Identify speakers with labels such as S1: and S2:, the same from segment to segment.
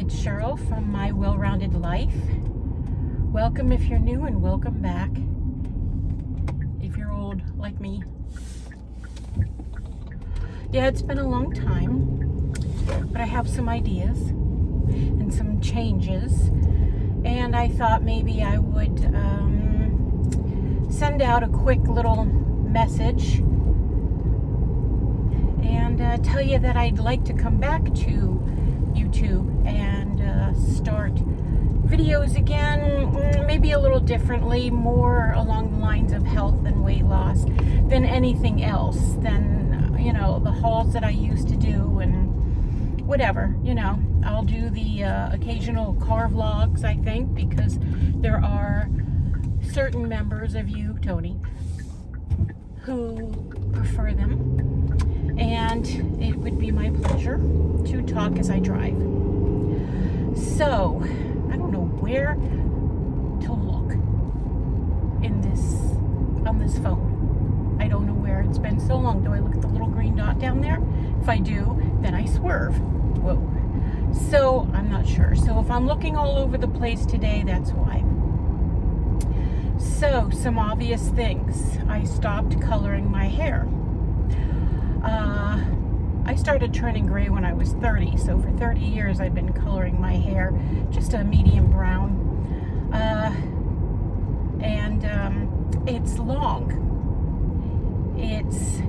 S1: It's Cheryl from My Well-Rounded Life. Welcome if you're new and welcome back if you're old like me. Yeah, it's been a long time, but I have some ideas and some changes, and I thought maybe I would send out a quick little message and tell you that I'd like to come back to YouTube and start videos again, maybe a little differently, more along the lines of health and weight loss than anything else, than, you know, the hauls that I used to do and whatever, you know. I'll do the occasional car vlogs, I think, because there are certain members of you, Tony, who prefer them. And it would be my pleasure to talk as I drive. So, I don't know where to look on this phone. I don't know where. It's been so long. Do I look at the little green dot down there? If I do, then I swerve. Whoa. So, I'm not sure. So, if I'm looking all over the place today, that's why. So, some obvious things. I stopped coloring my hair. I started turning gray when I was 30, so for 30 years I've been coloring my hair just a medium brown. It's long. It's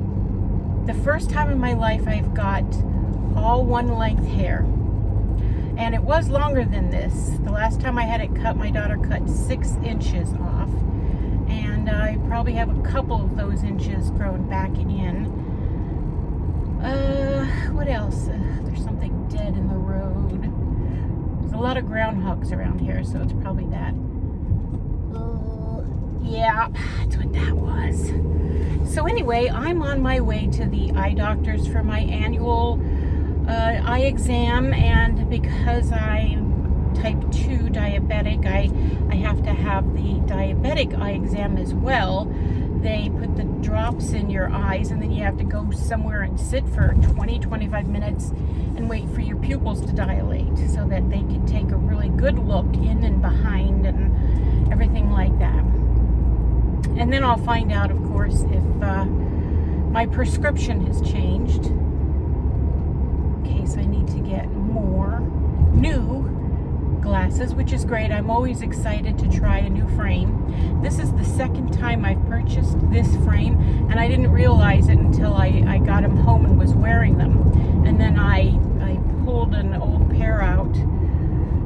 S1: the first time in my life I've got all one length hair. And it was longer than this. The last time I had it cut, my daughter cut 6 inches off. And I probably have a couple of those inches grown back in. What else? There's something dead in the road. There's a lot of groundhogs around here, so it's probably that. Yeah, that's what that was. So anyway, I'm on my way to the eye doctors for my annual eye exam, and because I'm type 2 diabetic, I have to have the diabetic eye exam as well. They put the drops in your eyes, and then you have to go somewhere and sit for 20-25 minutes and wait for your pupils to dilate so that they can take a really good look in and behind and everything like that. And then I'll find out, of course, if my prescription has changed, in case I need to get more new glasses, which is great. I'm always excited to try a new frame. This is the second time I've purchased this frame, and I didn't realize it until I got them home and was wearing them. And then I pulled an old pair out,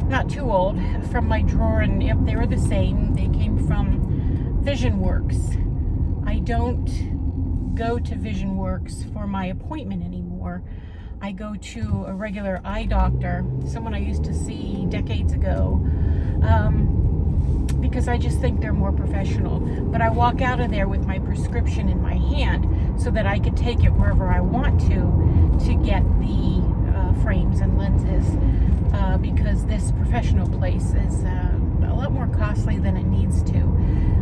S1: not too old, from my drawer, and yep, they were the same. They came from Vision Works. I don't go to Vision Works for my appointment anymore. I go to a regular eye doctor, someone I used to see decades ago, because I just think they're more professional. But I walk out of there with my prescription in my hand so that I could take it wherever I want to get the frames and lenses, because this professional place is a lot more costly than it needs to.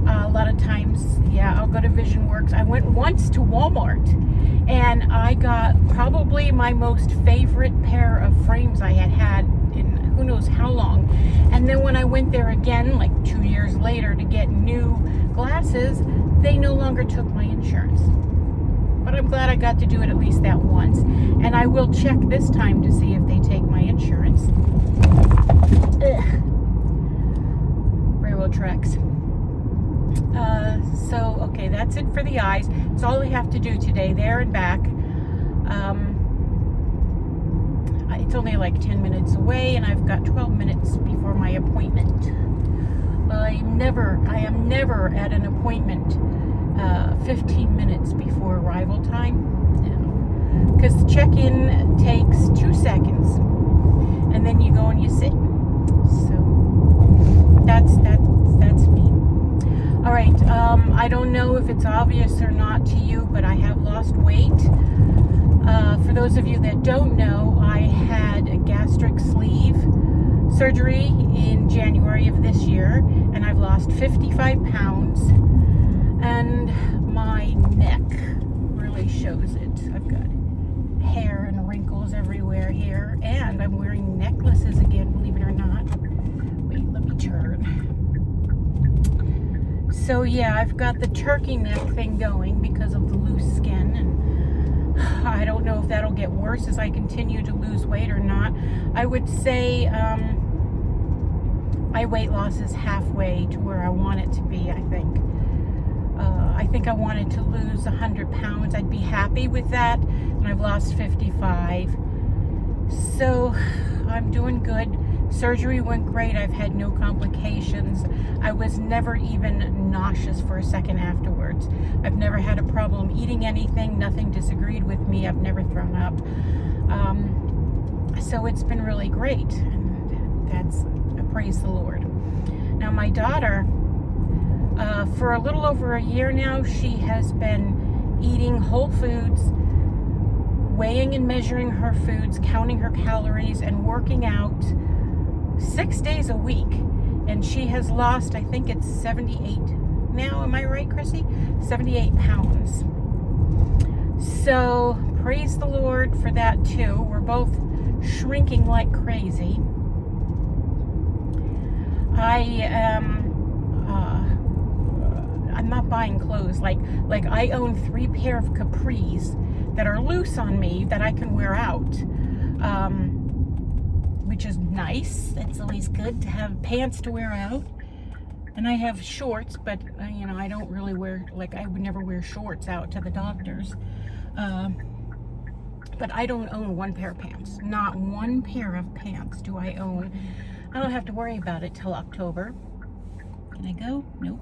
S1: A lot of times, yeah, I'll go to Vision Works. I went once to Walmart, and I got probably my most favorite pair of frames I had in who knows how long. And then when I went there again, like 2 years later, to get new glasses, they no longer took my insurance. But I'm glad I got to do it at least that once. And I will check this time to see if they take my insurance. Railroad tracks. So, okay, that's it for the eyes. It's all I have to do today, there and back. It's only like 10 minutes away, and I've got 12 minutes before my appointment. I am never at an appointment 15 minutes before arrival time. No. Because the check-in takes 2 seconds, and then you go and you sit. So, that's me. All right, I don't know if it's obvious or not to you, but I have lost weight. For those of you that don't know, I had a gastric sleeve surgery in January of this year, and I've lost 55 pounds, and my neck really shows it. I've got hair and wrinkles everywhere here, and I'm wearing necklaces again, So yeah, I've got the turkey neck thing going because of the loose skin, and I don't know if that'll get worse as I continue to lose weight or not. I would say my weight loss is halfway to where I want it to be, I think. I think I wanted to lose 100 pounds. I'd be happy with that, and I've lost 55. So I'm doing good. Surgery went great. I've had no complications. I was never even nauseous for a second afterwards. I've never had a problem eating anything. Nothing disagreed with me. I've never thrown up. So it's been really great, and that's praise the Lord. Now my daughter, for a little over a year now, she has been eating whole foods, weighing and measuring her foods, counting her calories, and working out 6 days a week. And she has lost, I think it's 78 now. Am I right, Chrissy? 78 pounds. So praise the Lord for that too. We're both shrinking like crazy. I'm not buying clothes. Like I own 3 pair of capris that are loose on me that I can wear out, which is nice. That's always good to have pants to wear out. And I have shorts, but I don't really wear, I would never wear shorts out to the doctors. But I don't own 1 pair of pants. Not 1 pair of pants do I own. I don't have to worry about it till October. Can I go? Nope.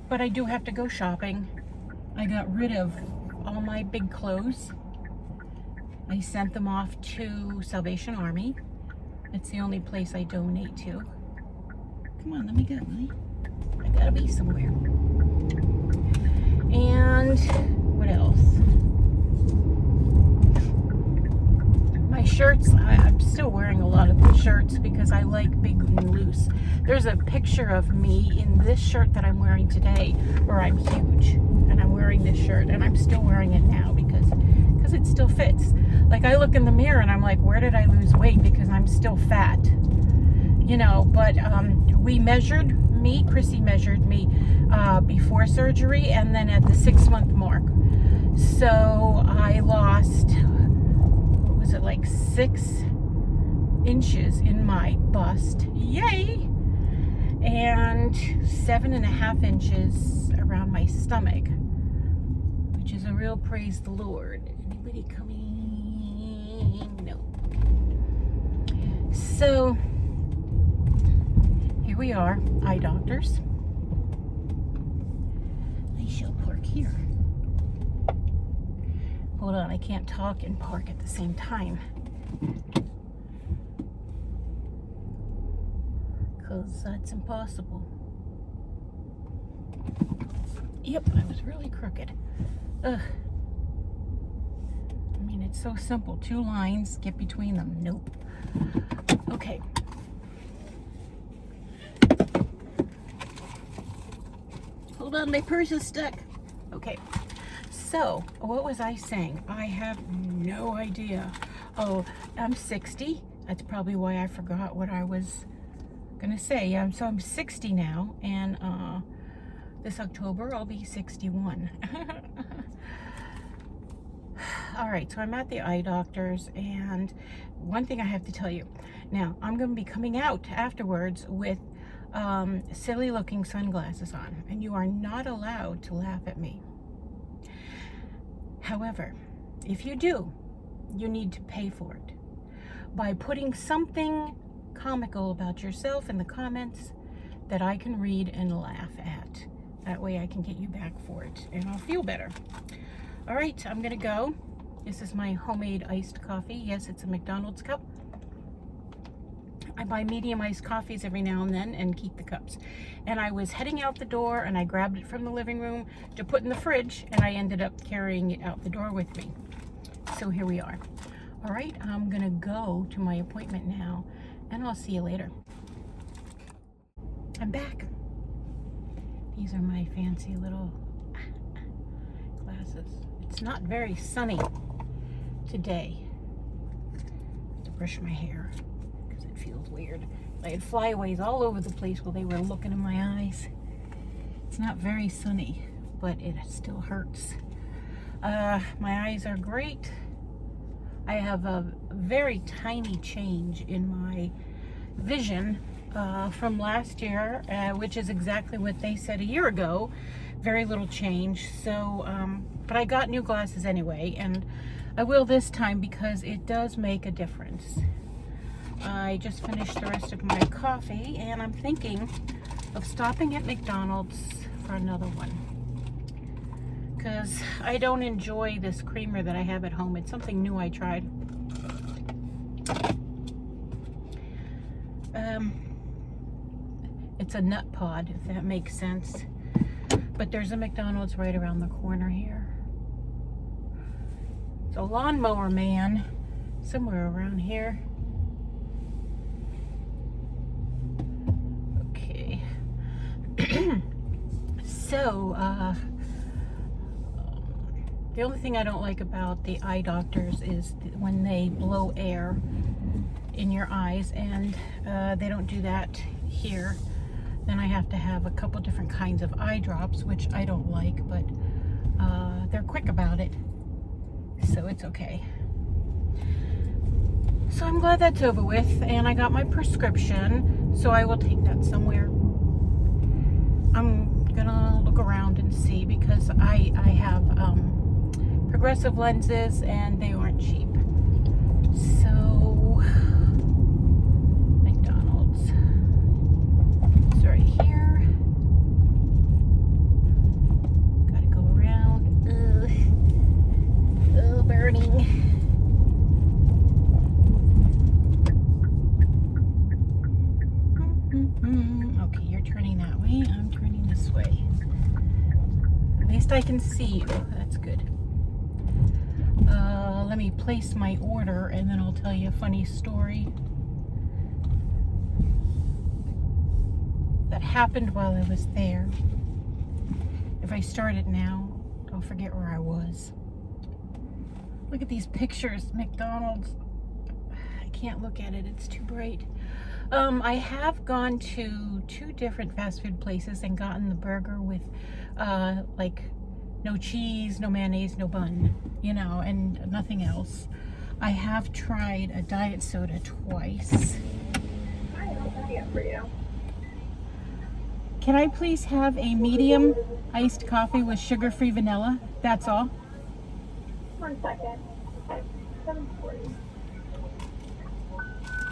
S1: But I do have to go shopping. I got rid of all my big clothes. I sent them off to Salvation Army. It's the only place I donate to. Come on, let me go, honey. I gotta be somewhere. And what else? My shirts, I'm still wearing a lot of the shirts because I like big and loose. There's a picture of me in this shirt that I'm wearing today where I'm huge, and I'm wearing this shirt, and I'm still wearing it now because it still fits. Like, I look in the mirror and I'm like, where did I lose weight? Because I'm still fat, but Chrissy measured me before surgery and then at the 6-month mark. So I lost, 6 inches in my bust, yay, and 7.5 inches around my stomach, which is a real praise the Lord. Anybody coming? No. So here we are, eye doctors. I shall park here. Hold on, I can't talk and park at the same time. Because that's impossible. Yep, I was really crooked. Ugh. I mean, it's so simple. 2 lines, get between them. Nope. Okay. Hold on, my purse is stuck. Okay. So, what was I saying? I have no idea. Oh, I'm 60. That's probably why I forgot what I was gonna say. So I'm 60 now, and this October I'll be 61. All right, so I'm at the eye doctor's, and one thing I have to tell you. Now, I'm gonna be coming out afterwards with silly looking sunglasses on, and you are not allowed to laugh at me. However, if you do, you need to pay for it by putting something comical about yourself in the comments that I can read and laugh at. That way I can get you back for it, and I'll feel better. All right, I'm gonna go. This is my homemade iced coffee. Yes, it's a McDonald's cup. I buy medium iced coffees every now and then and keep the cups. And I was heading out the door, and I grabbed it from the living room to put in the fridge, and I ended up carrying it out the door with me. So here we are. All right, I'm gonna go to my appointment now, and I'll see you later. I'm back. These are my fancy little glasses. It's not very sunny today. I have to brush my hair because it That feels weird. I had flyaways all over the place while they were looking in my eyes. It's not very sunny, but it still hurts. My eyes are great. I have a very tiny change in my vision from last year, which is exactly what they said a year ago. Very little change. So, but I got new glasses anyway, and I will this time because it does make a difference. I just finished the rest of my coffee, and I'm thinking of stopping at McDonald's for another one, because I don't enjoy this creamer that I have at home. It's something new I tried. It's a nut pod, if that makes sense. But there's a McDonald's right around the corner here. It's a lawnmower man somewhere around here. Okay. So, the only thing I don't like about the eye doctors is when they blow air in your eyes, and they don't do that here. Then I have to have a couple different kinds of eye drops, which I don't like, but they're quick about it, so it's okay. So I'm glad that's over with, and I got my prescription, so I will take that somewhere. I'm gonna look around and see, because I have progressive lenses and they aren't cheap. So McDonald's is right here. Gotta go around. Oh, burning. Okay, you're turning that way. I'm turning this way. At least I can see you. That's good. Let me place my order, and then I'll tell you a funny story that happened while I was there. If I start it now, I'll forget where I was. Look at these pictures, McDonald's. I can't look at it, it's too bright. I have gone to 2 different fast food places and gotten the burger with like no cheese, no mayonnaise, no bun, you know, and nothing else. I have tried a diet soda twice.
S2: Hi, I'll get for you.
S1: Can I please have a medium iced coffee with sugar-free vanilla? That's all.
S2: 1 second. 740.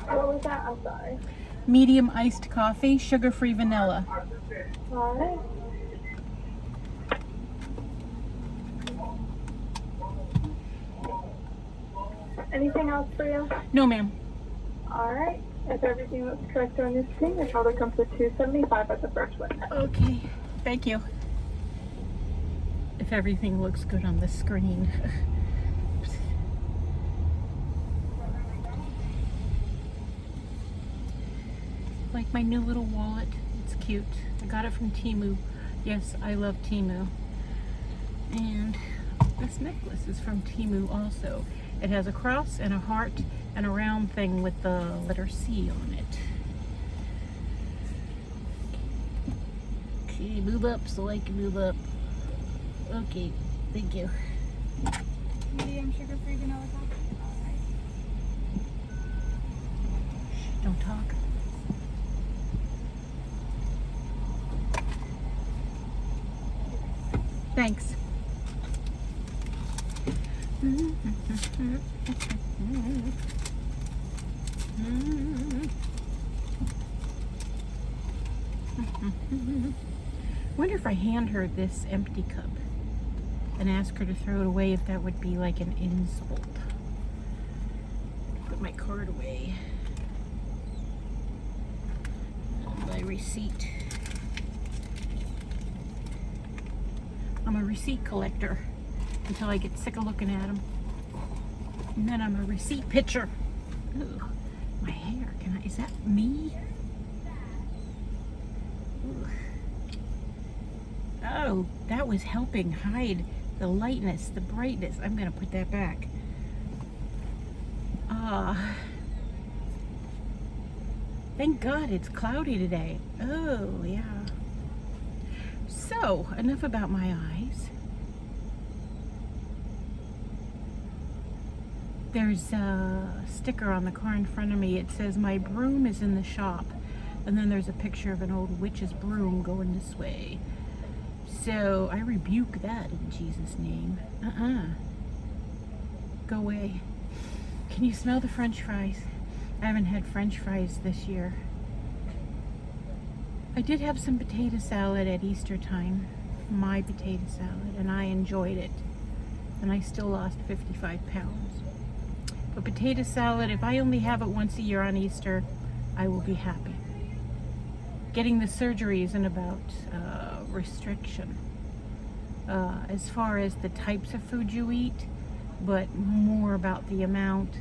S2: What was that? I'm sorry.
S1: Medium iced coffee, sugar-free vanilla.
S2: All right. Anything else for you?
S1: No, ma'am.
S2: All right. If everything looks correct on your screen, the total comes to $275 at the first window.
S1: Okay, thank you. If everything looks good on the screen. Like my new little wallet. It's cute. I got it from Temu. Yes, I love Temu. And this necklace is from Temu also. It has a cross and a heart and a round thing with the letter C on it. Okay, move up so I can move up. Okay, thank you.
S2: Medium sugar-free vanilla coffee. All right.
S1: Don't talk. Thanks. Wonder if I hand her this empty cup and ask her to throw it away, if that would be like an insult. Put my card away. My receipt. I'm a receipt collector until I get sick of looking at them. And then I'm a receipt pitcher. Ooh, my hair. Is that me? Ooh. Oh, that was helping hide the lightness, the brightness. I'm gonna put that back. Thank God it's cloudy today. Oh, yeah. So, enough about my eyes. There's a sticker on the car in front of me. It says, "My broom is in the shop." And then there's a picture of an old witch's broom going this way. So, I rebuke that in Jesus' name. Go away. Can you smell the French fries? I haven't had French fries this year. I did have some potato salad at Easter time. My potato salad. And I enjoyed it. And I still lost 55 pounds. But potato salad, if I only have it once a year on Easter, I will be happy. Getting the surgery isn't about restriction. As far as the types of food you eat, but more about the amount.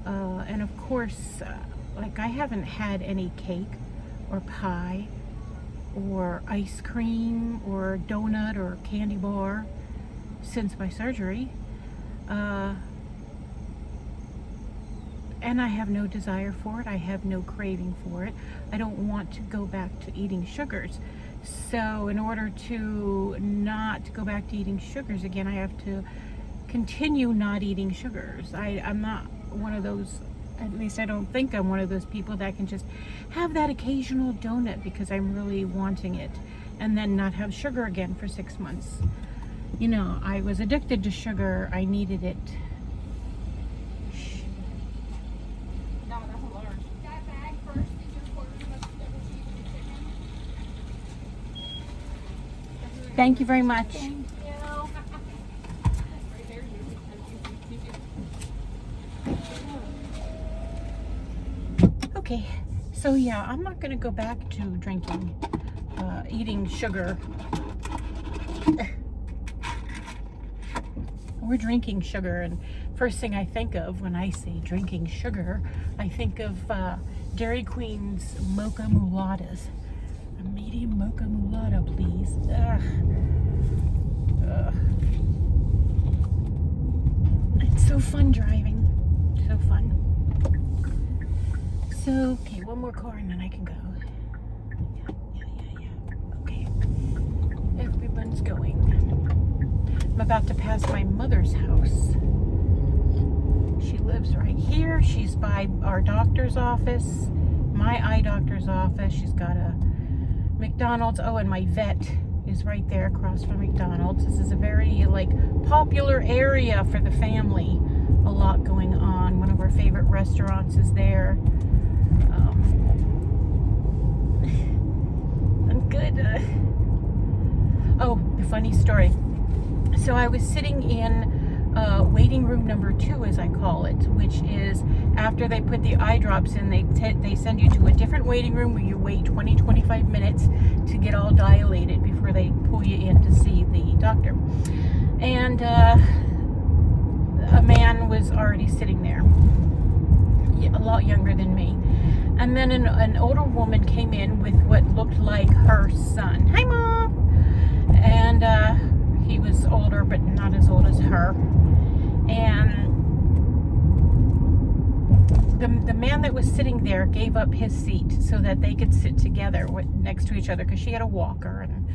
S1: And of course, like I haven't had any cake or pie or ice cream or donut or candy bar since my surgery. And I have no desire for it. I have no craving for it. I don't want to go back to eating sugars. So in order to not go back to eating sugars again, I have to continue not eating sugars. I'm not one of those, at least I don't think I'm one of those people that can just have that occasional donut because I'm really wanting it and then not have sugar again for 6 months. You know, I was addicted to sugar. I needed it. Thank you very much.
S3: Thank you.
S1: Okay, so yeah, I'm not going to go back to drinking, eating sugar. We're drinking sugar, and first thing I think of when I say drinking sugar, I think of Dairy Queen's mocha mulatas. A medium mocha mulata, please. Ugh. It's so fun driving. So fun. So, okay, one more car and then I can go. Yeah. Okay. Everyone's going. I'm about to pass my mother's house. She lives right here. She's by our doctor's office, my eye doctor's office. She's got a McDonald's. Oh, and my vet is right there across from McDonald's. This is a very popular area for the family. A lot going on. One of our favorite restaurants is there. I'm good. Oh, the funny story. So I was sitting in waiting room number 2, as I call it, which is after they put the eye drops in, they send you to a different waiting room where you wait 20-25 minutes to get all dilated before they pull you in to see the doctor. And a man was already sitting there, a lot younger than me. And then an older woman came in with what looked like her son. Hi, Mom! And he was older, but not as old as her. And the man that was sitting there gave up his seat so that they could sit together next to each other because she had a walker and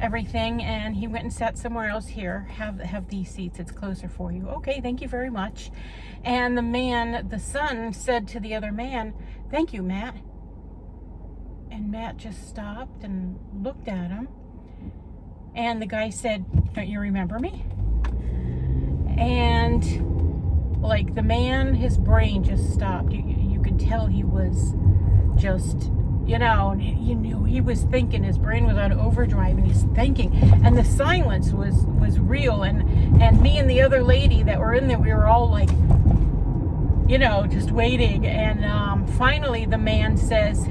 S1: everything. And he went and sat somewhere else. Here, have these seats. It's closer for you. Okay, thank you very much. And the son said to the other man, "Thank you, Matt." And Matt just stopped and looked at him. And the guy said, "Don't you remember me?" And the man, his brain just stopped. You could tell he was just, you knew he was thinking. His brain was on overdrive and he's thinking. And the silence was real. And me and the other lady that were in there, we were all just waiting. And finally the man says,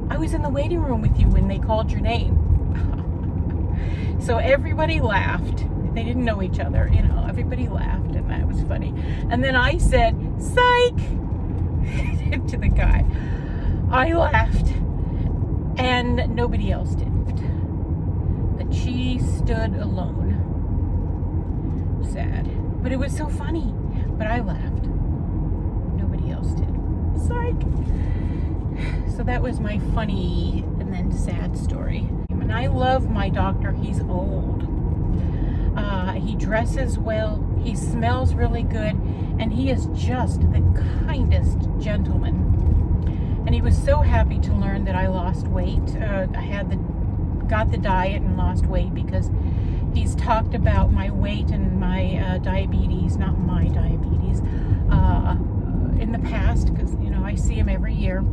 S1: "I was in the waiting room with you when they called your name." So everybody laughed. They didn't know each other, everybody laughed, and that was funny. And then I said, "Psych!" to the guy. I laughed, and nobody else did. But she stood alone. Sad. But it was so funny. But I laughed. Nobody else did. Psych! So that was my funny and then sad story. And I love my doctor. He's old. He dresses well. He smells really good. And he is just the kindest gentleman. And he was so happy to learn that I lost weight. I got the diet and lost weight because he's talked about my weight and my diabetes, not my diabetes, in the past, because, you know, I see him every year.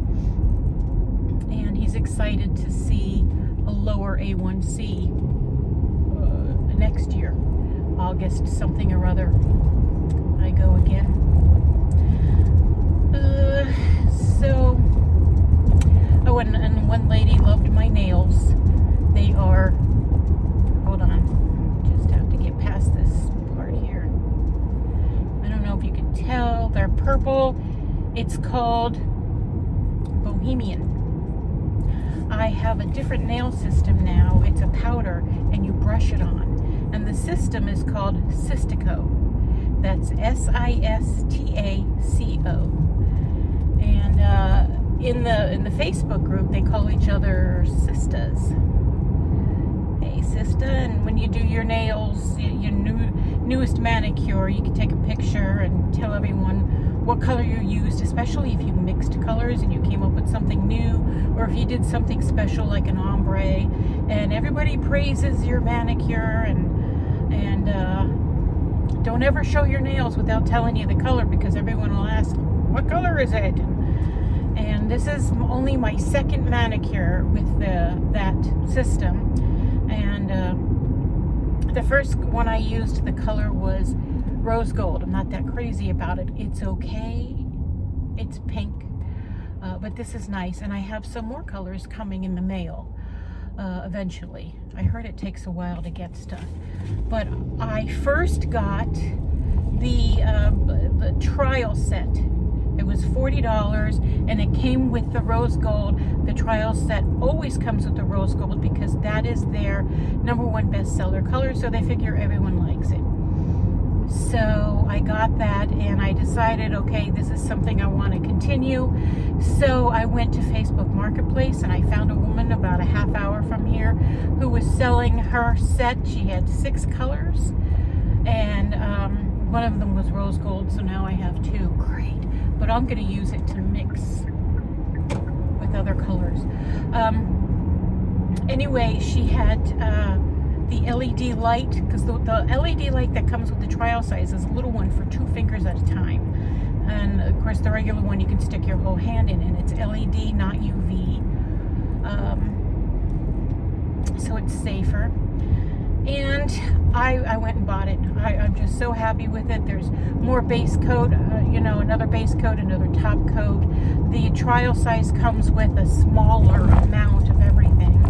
S1: And he's excited to see a lower A1C next year, August something or other. I go again. And one lady loved my nails. They are, hold on, just have to get past this part here. I don't know if you can tell, they're purple. It's called Bohemian. I have a different nail system now. It's a powder and you brush it on. And the system is called Sistaco. That's Sistaco. And in the Facebook group, they call each other sisters. Hey, sister. And when you do your nails, your newest manicure, you can take a picture and tell everyone what color you used, especially if you mixed colors and you came up with something new, or if you did something special like an ombre, and everybody praises your manicure. And don't ever show your nails without telling you the color, because everyone will ask, what color is it? And this is only my second manicure with that system. And the first one I used, the color was rose gold. I'm not that crazy about it. It's okay. It's pink. But this is nice. And I have some more colors coming in the mail eventually. I heard it takes a while to get stuff. But I first got the trial set. It was $40, and it came with the rose gold. The trial set always comes with the rose gold because that is their #1 bestseller color, so they figure everyone likes it. So I got that, and I decided, okay, this is something I want to continue. So I went to Facebook Marketplace, and I found a woman about a half hour from here who was selling her set. She had 6 colors, and one of them was rose gold, so now I have 2. Great. But I'm going to use it to mix with other colors. Anyway, she had the LED light, because the LED light that comes with the trial size is a little one for 2 fingers at a time. And of course, the regular one you can stick your whole hand in, and it's LED, not UV. So it's safer. And I went and bought it. I'm just so happy with it. There's more base coat, another base coat, another top coat. The trial size comes with a smaller amount of everything.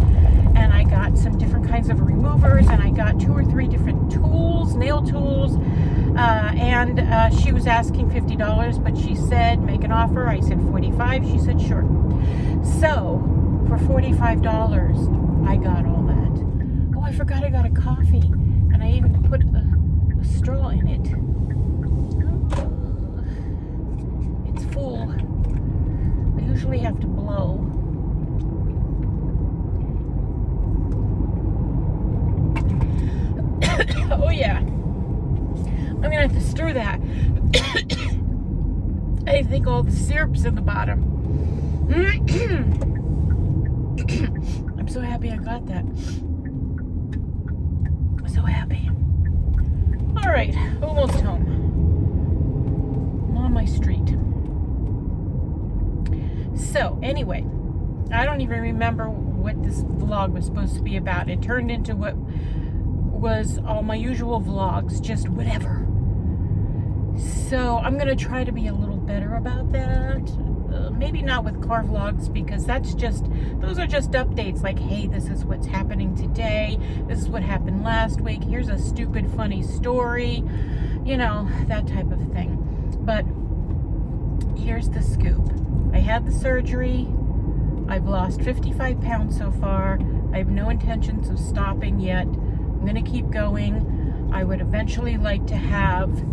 S1: And I got some different kinds of removers, and I got 2 or 3 different tools, nail tools. And she was asking $50, but she said, make an offer. I said $45. She said, sure. So for $45, I got all that. Oh, I forgot I got a coffee, and I even put a straw in it. It's full. I usually have to blow. Oh yeah. I'm gonna have to stir that. I think all the syrup's in the bottom. I'm so happy I got that. So happy. All right, almost home. I'm on my street. So anyway, I don't even remember what this vlog was supposed to be about. It turned into what was all my usual vlogs, just whatever. So I'm gonna try to be a little better about that. Maybe not with car vlogs, because those are just updates, like, hey, this is what's happening today, this is what happened last week, here's a stupid funny story, that type of thing. But here's the scoop. I had the surgery. I've lost 55 pounds so far. I have no intentions of stopping yet. I'm gonna keep going. I would eventually like to have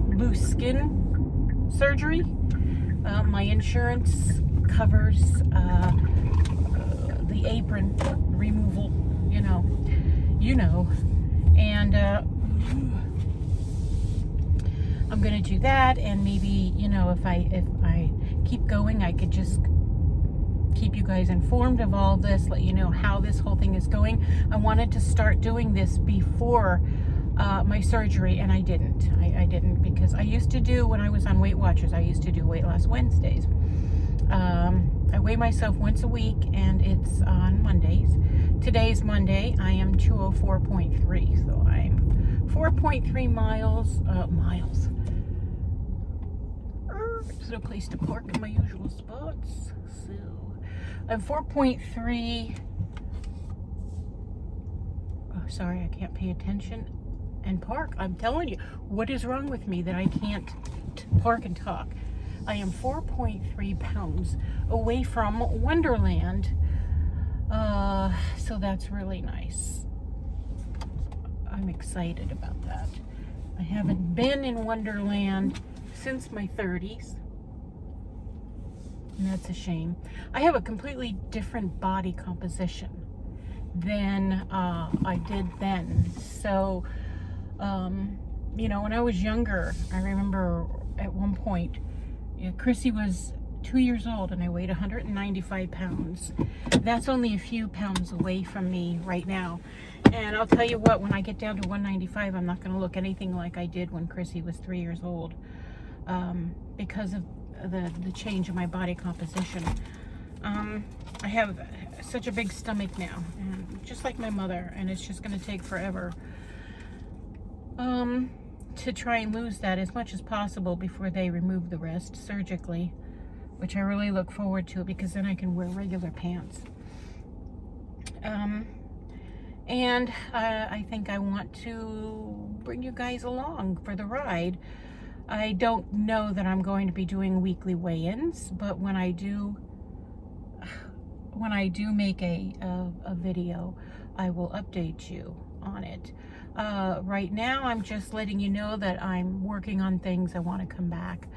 S1: loose skin surgery. My insurance covers the apron removal, and I'm gonna do that, and maybe if I keep going, I could just keep you guys informed of all this, let you know how this whole thing is going. I wanted to start doing this before my surgery, and I didn't. I didn't, because I used to do, when I was on Weight Watchers, I used to do Weight Loss Wednesdays. I weigh myself once a week, and it's on Mondays. Today's Monday. I am 204.3, so I'm 4.3 miles. There's no place to park in my usual spots, so I'm 4.3. Oh, sorry, I can't pay attention and park. I'm telling you, what is wrong with me that I can't park and talk? I am 4.3 pounds away from Wonderland, so that's really nice. I'm excited about that. I haven't been in Wonderland since my 30s, and that's a shame. I have a completely different body composition than I did then. So, when I was younger, I remember at one point, Chrissy was 2 years old, and I weighed 195 pounds. That's only a few pounds away from me right now. And I'll tell you what, when I get down to 195, I'm not going to look anything like I did when Chrissy was 3 years old, because of the change in my body composition. I have such a big stomach now, and just like my mother, and it's just going to take forever to try and lose that as much as possible before they remove the rest surgically, which I really look forward to, because then I can wear regular pants. And I think I want to bring you guys along for the ride. I don't know that I'm going to be doing weekly weigh-ins, but when I do make a video, I will update you on it. Right now, I'm just letting you know that I'm working on things. I want to come back.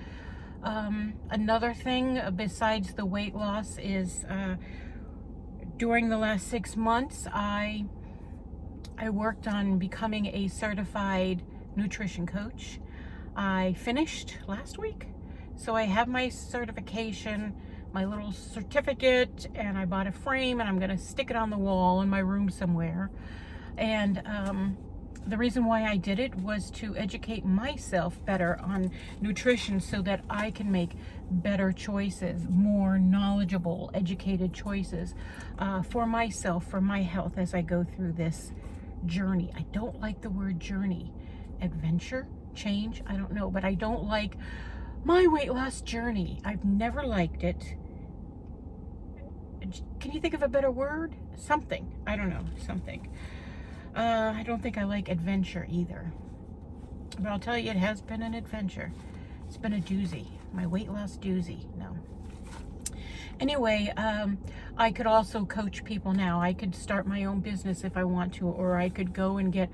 S1: Another thing besides the weight loss is during the last 6 months, I worked on becoming a certified nutrition coach. I finished last week, so I have my certification, my little certificate, and I bought a frame, and I'm going to stick it on the wall in my room somewhere. And the reason why I did it was to educate myself better on nutrition, so that I can make better choices, more knowledgeable, educated choices for myself, for my health, as I go through this journey. I don't like the word journey. Adventure? Change? I don't know, but I don't like my weight loss journey. I've never liked it. Can you think of a better word? Something. I don't know. Something. I don't think I like adventure either. But I'll tell you, it has been an adventure. It's been a doozy. My weight loss doozy. No. Anyway, I could also coach people now. I could start my own business if I want to, or I could go and get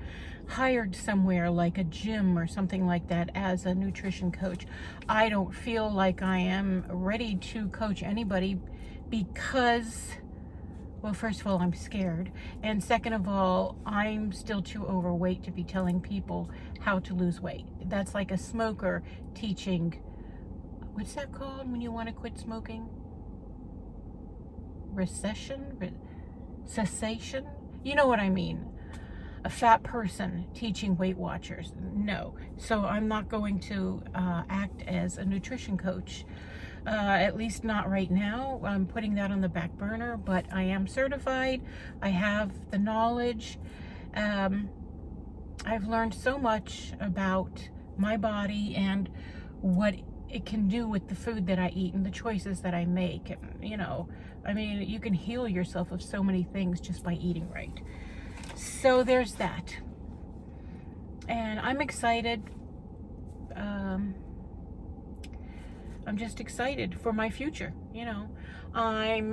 S1: hired somewhere like a gym or something like that as a nutrition coach. I don't feel like I am ready to coach anybody because, well, first of all, I'm scared. And second of all, I'm still too overweight to be telling people how to lose weight. That's like a smoker teaching, what's that called when you want to quit smoking? Cessation? You know what I mean. A fat person teaching Weight Watchers. No. So I'm not going to act as a nutrition coach. At least not right now. I'm putting that on the back burner, but I am certified. I have the knowledge. I've learned so much about my body and what it can do with the food that I eat and the choices that I make. I mean, you can heal yourself of so many things just by eating right. So there's that. And I'm excited. I'm just excited for my future. You know, I'm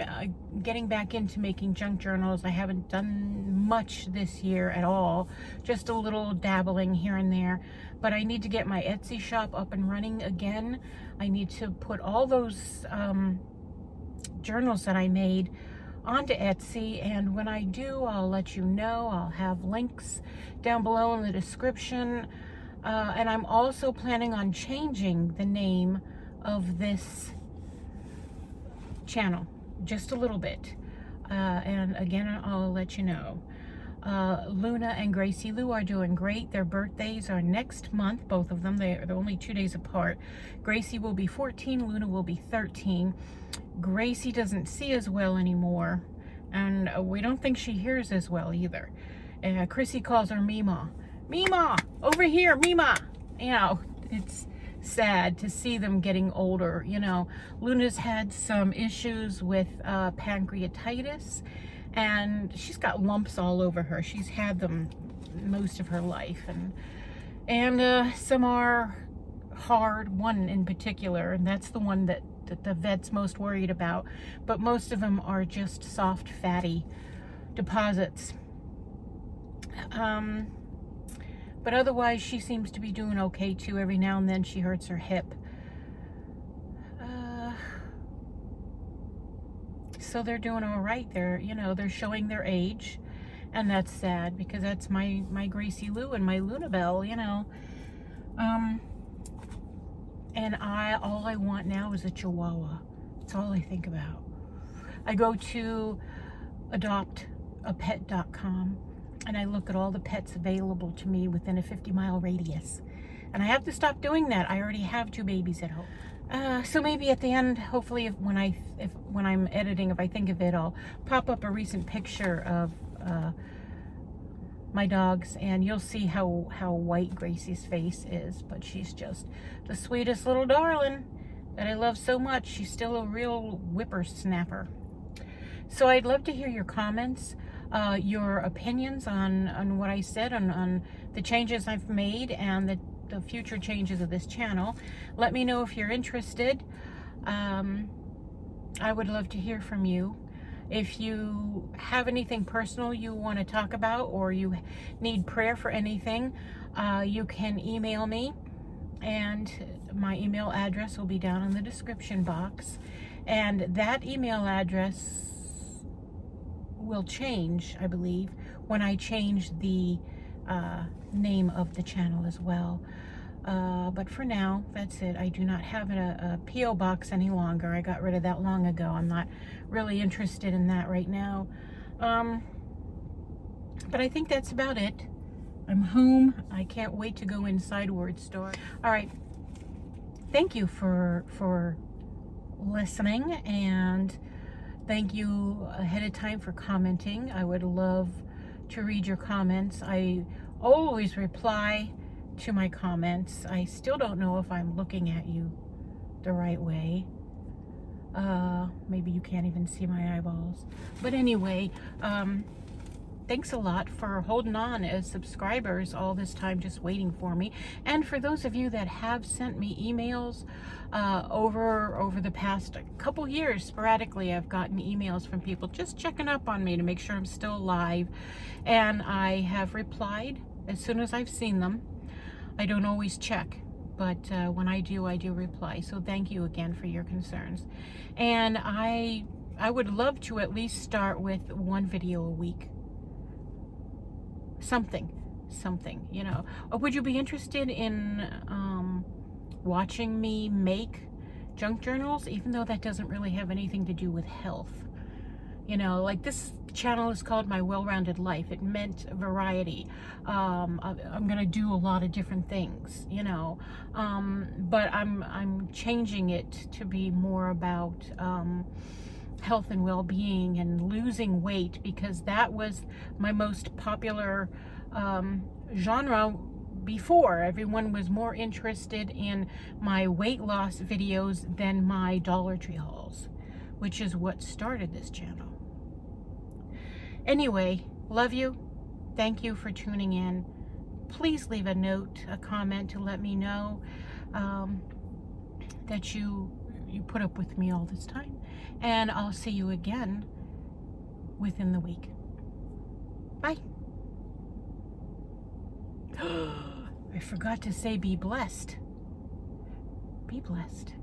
S1: getting back into making junk journals. I haven't done much this year at all, just a little dabbling here and there. But I need to get my Etsy shop up and running again. I need to put all those journals that I made onto Etsy, and when I do, I'll let you know. I'll have links down below in the description. And I'm also planning on changing the name of this channel just a little bit. And again, I'll let you know. Luna and Gracie Lou are doing great. Their birthdays are next month, both of them. They're only 2 days apart. Gracie will be 14, Luna will be 13. Gracie doesn't see as well anymore, and we don't think she hears as well either. Chrissy calls her Mima. Mima, over here, Mima. You know, it's sad to see them getting older. You know, Luna's had some issues with pancreatitis, and she's got lumps all over her. She's had them most of her life, and some are hard, one in particular, and that's the one that the vet's most worried about. But most of them are just soft, fatty deposits. But otherwise, she seems to be doing okay too. Every now and then she hurts her hip. So they're doing all right. They're showing their age, and that's sad because that's my Gracie Lou and my Luna Bell, you know. And all I want now is a Chihuahua. That's all I think about. I go to adoptapet.com and I look at all the pets available to me within a 50-mile radius. And I have to stop doing that. I already have 2 babies at home. So maybe at the end, hopefully, when I'm editing, if I think of it, I'll pop up a recent picture of my dogs, and you'll see how white Gracie's face is. But she's just the sweetest little darling that I love so much. She's still a real whippersnapper. So I'd love to hear your comments, your opinions on what I said, on the changes I've made and the future changes of this channel. Let me know if you're interested. I would love to hear from you. If you have anything personal you want to talk about, or you need prayer for anything, you can email me, and my email address will be down in the description box. And that email address will change, I believe, when I change the name of the channel as well. But for now, that's it. I do not have a P.O. box any longer. I got rid of that long ago. I'm not really interested in that right now. But I think that's about it. I'm home. I can't wait to go inside Word Store. All right. Thank you for listening, and thank you ahead of time for commenting. I would love to read your comments. I always reply to my comments. I still don't know if I'm looking at you the right way. Maybe you can't even see my eyeballs. But anyway, thanks a lot for holding on as subscribers all this time, just waiting for me. And for those of you that have sent me emails over the past couple years, sporadically I've gotten emails from people just checking up on me to make sure I'm still alive. And I have replied as soon as I've seen them. I don't always check, but when I do reply. So thank you again for your concerns. And I would love to at least start with 1 video a week. Something, you know. Would you be interested in watching me make junk journals, even though that doesn't really have anything to do with health? You know, like this channel is called My Well-Rounded Life. It meant variety. I'm gonna do a lot of different things, you know, but I'm changing it to be more about health and well-being and losing weight, because that was my most popular genre before. Everyone was more interested in my weight loss videos than my Dollar Tree hauls, which is what started this channel. Anyway, love you. Thank you for tuning in. Please leave a note, a comment to let me know that you you put up with me all this time. And I'll see you again within the week. Bye. I forgot to say be blessed. Be blessed.